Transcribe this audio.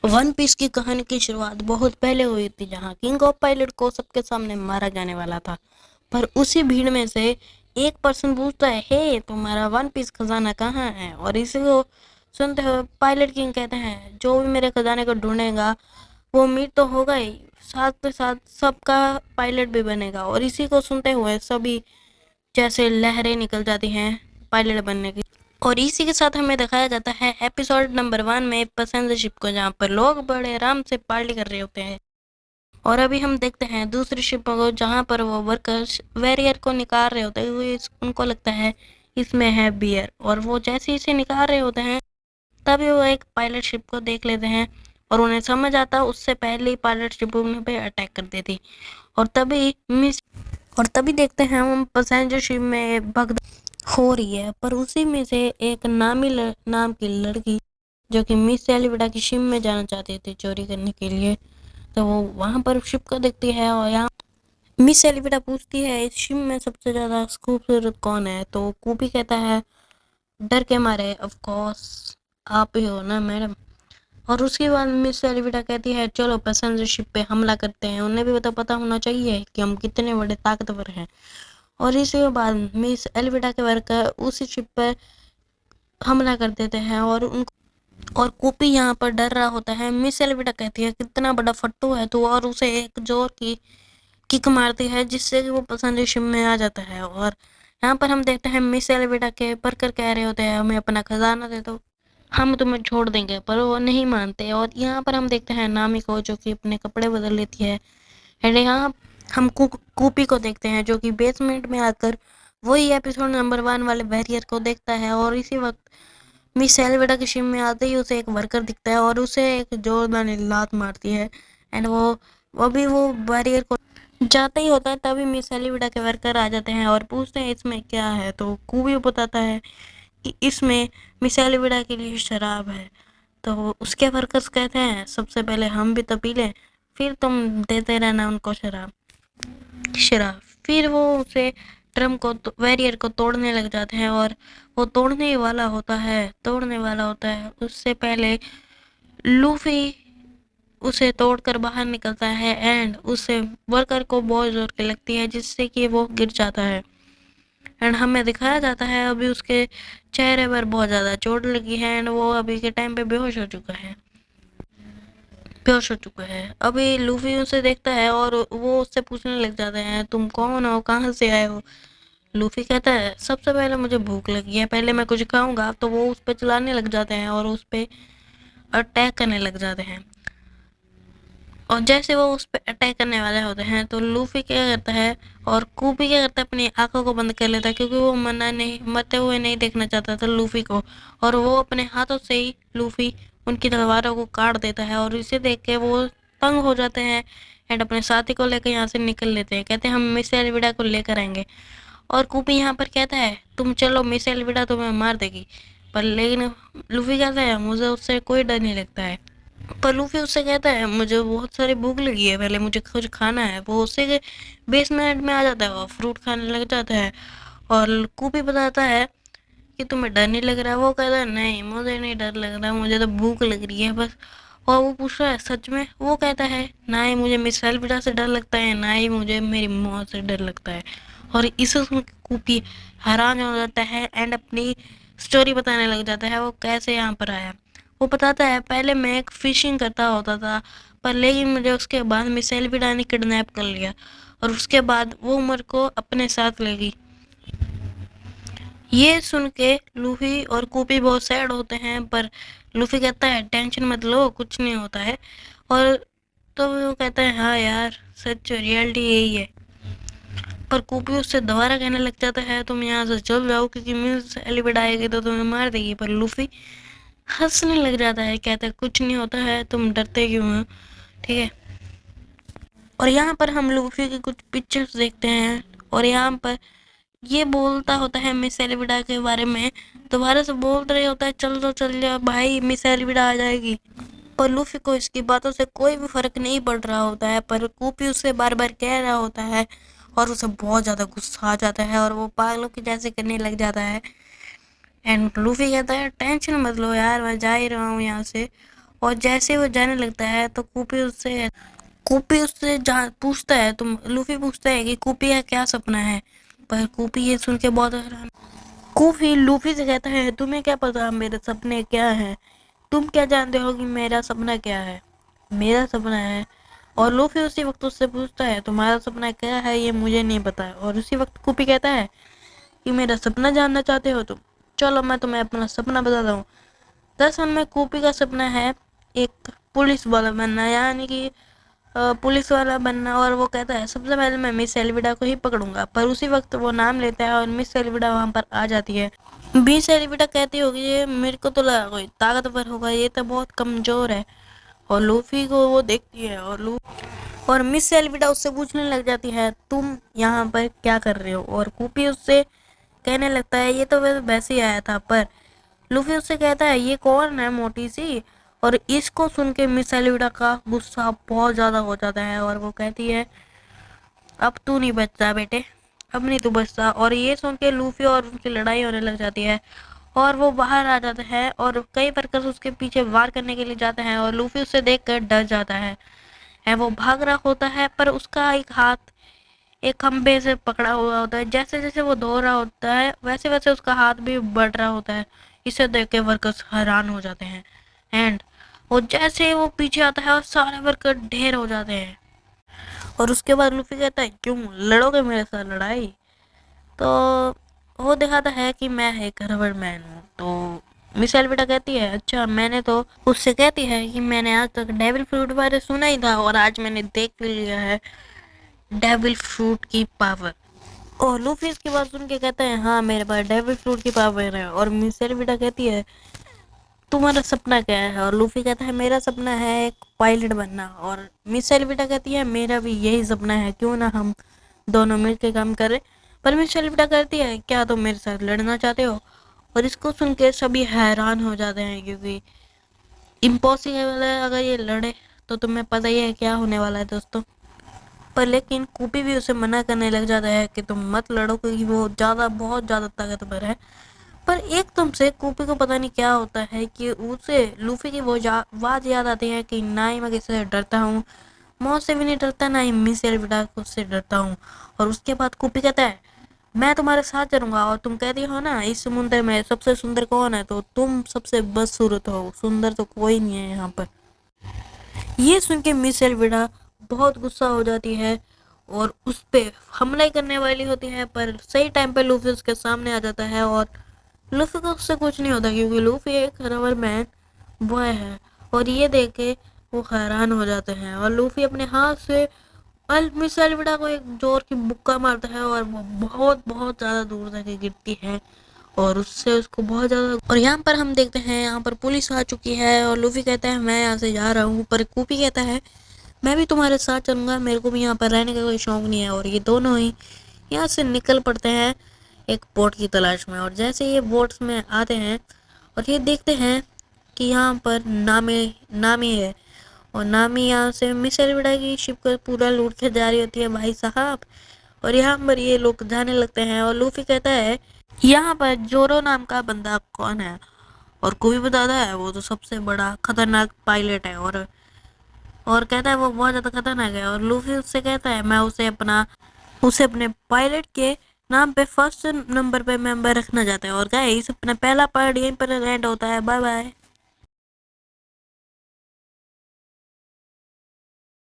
One piece की कहानी की शुरुआत बहुत पहले हुई थी, जहां किंग ऑफ पायलट को सबके सामने मारा जाने वाला था। पर उसी भीड़ में से एक पर्सन पूछता है, हे तुम्हारा वन पीस खजाना कहाँ है? और इसी को सुनते हुए पायलट किंग कहते हैं, जो भी मेरे खजाने को ढूंढेगा वो अमीर तो होगा ही, साथ के साथ सबका पायलट भी बनेगा। और इसी को सुनते हुए सभी जैसे लहरें निकल जाती हैं पायलट बनने की। और इसी के साथ हमें दिखाया जाता है एपिसोड नंबर 1 में पैसेंजर शिप को, जहाँ पर लोग बड़े आराम से पार्टी कर रहे होते हैं। और अभी हम देखते हैं दूसरी शिप को, जहाँ पर वो वर्कर्स वैरियर को निकाल रहे होते हैं। उनको लगता है इसमें है बियर, और वो जैसे ही इसे निकाल रहे होते हैं तभी वो एक पायलट शिप को देख लेते हैं और उन्हें समझ आता है उससे पहले ही पायलट शिप उन पे अटैक कर देती। और तभी देखते हैं हम पैसेंजर शिप में भगदड़ हो रही है। पर उसी में से एक नाम की लड़की, जो कि मिस एलिविडा की शिप में जाना चाहती थी चोरी करने के लिए, तो वो वहां पर शिप को देखती है। और यहाँ मिस एलिविडा पूछती है, इस शिप में सबसे ज्यादा खूबसूरत कौन है? तो कूपी कहता है डर के मारे, ऑफ कोर्स आप ही हो ना मैडम। और उसके बाद मिस एलिविडा कहती है, चलो पैसेंजर शिप पे हमला करते हैं, उन्हें भी तो पता होना चाहिए कि हम कितने बड़े ताकतवर हैं। और इसके बाद मिस एलिविडा के वर्कर उसी शिप पर हमला कर देते हैं और कूपी यहाँ पर डर रहा होता है। मिस एलिविडा कहती है, कितना बड़ा फट्टू है तू, और उसे एक जोर की किक मारती है, जिससे कि वो पैसेंजर शिप में आ जाता है। और यहाँ पर हम देखते हैं मिस एलिविडा के वर्कर कह रहे होते हैं, हमें अपना खजाना दे दो, हम तुम्हें छोड़ देंगे, पर वो नहीं मानते। और यहाँ पर हम देखते हैं नामी को, जो कि अपने कपड़े बदल लेती है। एंड यहाँ हम कूपी को देखते हैं, जो कि बेसमेंट में आकर वही एपिसोड नंबर 1 वाले बैरियर को देखता है। और इसी वक्त मिस एलिविडा की शिप में आते ही उसे एक वर्कर दिखता है और उसे एक जोरदार लात मारती है। एंड वो बैरियर को जाता ही होता है, तभी मिस एलिविडा के वर्कर आ जाते हैं और पूछते हैं इसमें क्या है। तो कूबी बताता है कि इसमें मिस एलिविडा के लिए शराब है। तो उसके वर्कर्स कहते हैं, सबसे पहले हम भी तो पी लें, फिर तुम देते रहना उनको शराब। फिर वो उसे ड्रम को वैरियर को तोड़ने लग जाते हैं। और वो तोड़ने वाला होता है उससे पहले लूफी उसे तोड़कर बाहर निकलता है एंड उसे वर्कर को बहुत जोर के लगती है, जिससे कि वो गिर जाता है। एंड हमें दिखाया जाता है अभी उसके चेहरे पर बहुत ज़्यादा चोट लगी है एंड वो अभी के टाइम पे बेहोश हो चुका है। अभी लूफी उसे देखता है और वो उससे पूछने लग जाते हैं, तुम कौन हो, कहाँ से आए हो? लूफी कहता है, सबसे पहले मुझे भूख लगी है, पहले मैं कुछ खाऊंगा। तो वो उस पर चलाने लग जाते हैं और उस पर अटैक करने लग जाते हैं। और जैसे वो उस पर अटैक करने वाले होते हैं तो लूफी क्या करता है और कूपी क्या करता है, अपनी आंखों को बंद कर लेता है, क्योंकि वो मरते हुए नहीं देखना चाहता था लूफी को। और वो अपने हाथों से ही लूफी उनकी तलवारों को काट देता है और इसे देख के वो तंग हो जाते हैं एंड अपने साथी को लेकर यहाँ से निकल लेते हैं। कहते हैं हम मिस एलिविडा को लेकर आएंगे। और कूपी यहाँ पर कहता है, तुम चलो, मिस एलिविडा तुम्हें मार देगी। पर लेकिन लूफी कहता है, मुझे उससे कोई डर नहीं लगता है। पर लूफी उससे कहता है, मुझे बहुत सारी भूख लगी है, पहले मुझे कुछ खाना है। वो उससे बेसमेंट में आ जाता है और फ्रूट खाने लग जाता है। और कूपी बताता है कि तुम्हें डर नहीं लग रहा है? वो कहता है, नहीं मुझे नहीं डर लग रहा, मुझे तो भूख लग रही है बस। और वो पूछ रहा है, सच में? वो कहता है, ना ही मुझे मिस एल्विडा से डर लगता है, ना ही मुझे मेरी मौत से डर लगता है। और इसे सुन के कूपी हैरान हो जाता है एंड अपनी स्टोरी बताने लग जाता है, वो कैसे यहाँ पर आया। वो बताता है, पहले मैं एक फिशिंग करता होता था, पर लेकिन मुझे उसके बाद मिस एल्विडा ने किडनैप कर लिया और उसके बाद वो उम्र को अपने साथ ले गई। ये सुन के लूफी और कूपी बहुत सैड होते हैं, पर लूफी कहता है, टेंशन मत लो, कुछ नहीं होता है। और तो वो कहता है, हाँ यार सच, रियलिटी यही है। पर कूपी उससे दोबारा कहने लग जाता है, तुम यहाँ से चल जाओ, क्योंकि मिस एलिबेट आएगी तो तुम्हें मार देगी। पर लूफी हंसने लग जाता है, कहता है, कुछ नहीं होता है, तुम डरते क्यों हो? ठीक है। और यहाँ पर हम लूफी की कुछ पिक्चर्स देखते हैं और यहाँ पर ये बोलता होता है मिस एलिविडा के बारे में, दोबारा से बोल रहे होता है, चल दो चल जा भाई, मिस एलिविडा आ जाएगी। पर लूफी को इसकी बातों से कोई भी फर्क नहीं पड़ रहा होता है, पर कूपी उसे बार बार कह रहा होता है और उसे बहुत ज़्यादा गुस्सा आ जाता है और वो पागलों की जैसे करने लग जाता है। एंड लूफी कहता है, टेंशन मत लो यार, मैं जा ही रहा हूँ यहाँ से। और जैसे वो जाने लगता है तो कूपी उससे पूछता है, तुम लूफी पूछता है कि कूपी का क्या सपना है। पर कूपी ये सुन के बहुत हैरान। कूपी लूफी से कहता है, तुम्हें क्या पता मेरे सपने क्या हैं? तुम क्या जानते हो कि मेरा सपना क्या है? मेरा सपना है। और लूफी उसी वक्त उससे पूछता है, तुम्हारा सपना क्या है? ये मुझे नहीं पता। और उसी वक्त कूपी कहता है कि मेरा सपना जानना चाहते हो तुम? चलो मैं तुम्हें अपना सपना बताता हूँ। दरअसल में कूपी का सपना है एक पुलिस वाला बनना, यानी कि पुलिस वाला बनना। और वो कहता है सबसे पहले मैं मिस एल्विडा को ही पकड़ूंगा। पर उसी वक्त वो नाम लेता है और मिस एल्विडा वहां पर आ जाती है। मिस एल्विडा कहती होगी, ये मेरे को तो लगा कोई ताकतवर होगा, ये तो बहुत कमजोर है। और लूफी को वो देखती है और मिस एल्विडा उससे पूछने लग जाती है, तुम यहाँ पर क्या कर रहे हो? और कूपी उससे कहने लगता है, ये तो वैसे ही आया था। पर लूफी उससे कहता है, ये कौन है मोटी सी? और इसको सुन के मिस एल्विडा का गुस्सा बहुत ज्यादा हो जाता है और वो कहती है, अब तू नहीं बचता बेटे, अब नहीं तू बचता। और ये सुन के लूफी और उनकी लड़ाई होने लग जाती है और वो बाहर आ जाता है और कई वर्कर्स उसके पीछे वार करने के लिए जाते हैं और लूफी उसे देखकर डर जाता है। वो भाग रहा होता है पर उसका एक हाथ एक खंबे से पकड़ा हुआ होता है। जैसे जैसे वो दौड़ रहा होता है वैसे वैसे उसका हाथ भी बढ़ रहा होता है। इसे देख के वर्कर्स हैरान हो जाते हैं। एंड वो जैसे वो पीछे आता है और सारे वर्कर ढेर हो जाते हैं। और उसके बाद लूफी कहता है, क्यों लड़ोगे मेरे साथ लड़ाई? तो वो दिखाता है कि मैं एक रबड़ मैन हूँ। तो मिस एल्विडा कहती है, अच्छा मैंने तो उससे कहती है कि मैंने आज तक डेविल फ्रूट बारे सुना ही था और आज मैंने देख भी लिया है डेविल फ्रूट की पावर। और लूफी इसकी बात सुन के कहता है, हाँ मेरे पास डेविल फ्रूट की पावर है। और मिस एल्विडा कहती है, तुम्हारा सपना क्या है? और लूफी कहता है, मेरा सपना है एक पायलट बनना। और मिस एल्विडा कहती है, मेरा भी यही सपना है, क्यों ना हम दोनों मिलकर काम करें। पर मिस एल्विडा कहती है, क्या तुम मेरे साथ लड़ना चाहते हो? और इसको सुन के सभी हैरान हो जाते हैं क्योंकि इम्पॉसिबल है, अगर ये लड़े तो तुम्हें पता ही है क्या होने वाला है दोस्तों। पर लेकिन कूपी भी उसे मना करने लग जाता है कि तुम मत लड़ो क्योंकि वो बहुत ज्यादा ताकतवर है। पर एकदम से कूपी को पता नहीं क्या होता है कि उसे लूफी की वो आवाज याद आती है कि ना ही मैं किसी से डरता हूँ, मौत से भी नहीं डरता, ना ही मिस एल्विडा से डरता हूँ। और उसके बाद कूपी कहता है, मैं तुम्हारे साथ चलूंगा। और तुम कहती हो ना इस समुद्र में सबसे सुंदर कौन है, तो तुम सबसे बदसूरत हो, सुंदर तो कोई नहीं है यहाँ पर। ये सुन के मिस एल्विडा बहुत गुस्सा हो जाती है और उस पे हमला करने वाली होती है। पर सही टाइम पे लूफी उसके सामने आ जाता है और लूफी को उससे कुछ नहीं होता क्योंकि लूफी एक रबर मैन बॉय है। और ये देख के वो हैरान हो जाते हैं और लूफी अपने हाथ से अल मिस एल्विडा को एक जोर की मुक्का मारता है और वो बहुत बहुत ज्यादा दूर तक गिरती है और उससे उसको बहुत ज्यादा। और यहाँ पर हम देखते हैं यहाँ पर पुलिस आ चुकी है और लूफी कहता है, मैं यहाँ से जा रहा हूँ। पर कूपी कहता है, मैं भी तुम्हारे साथ चलूंगा, मेरे को भी यहाँ पर रहने का कोई शौक नहीं है। और ये दोनों ही यहाँ से निकल पड़ते हैं एक बोट की तलाश में। और जैसे ये बोट्स में आते हैं और ये देखते हैं कि यहाँ पर नामी नामी है और नामी यहाँ से मिस एल्विडा की शिप को पूरा लूट के जा रही होती है भाई साहब। और यहाँ पर ये लोग जाने लगते हैं और लूफी कहता है, यहाँ पर जोरो नाम का बंदा कौन है? और कोई बताता है, वो तो सबसे बड़ा खतरनाक पायलट है। और कहता है वो बहुत ज्यादा खतरनाक है। और लूफी उससे कहता है, मैं उसे अपने पायलट के नाम पे फर्स्ट नंबर पे मेंबर रखना चाहता है। और गाइस अपना पहला पार्ट यहीं पर एंड होता है। Bye bye.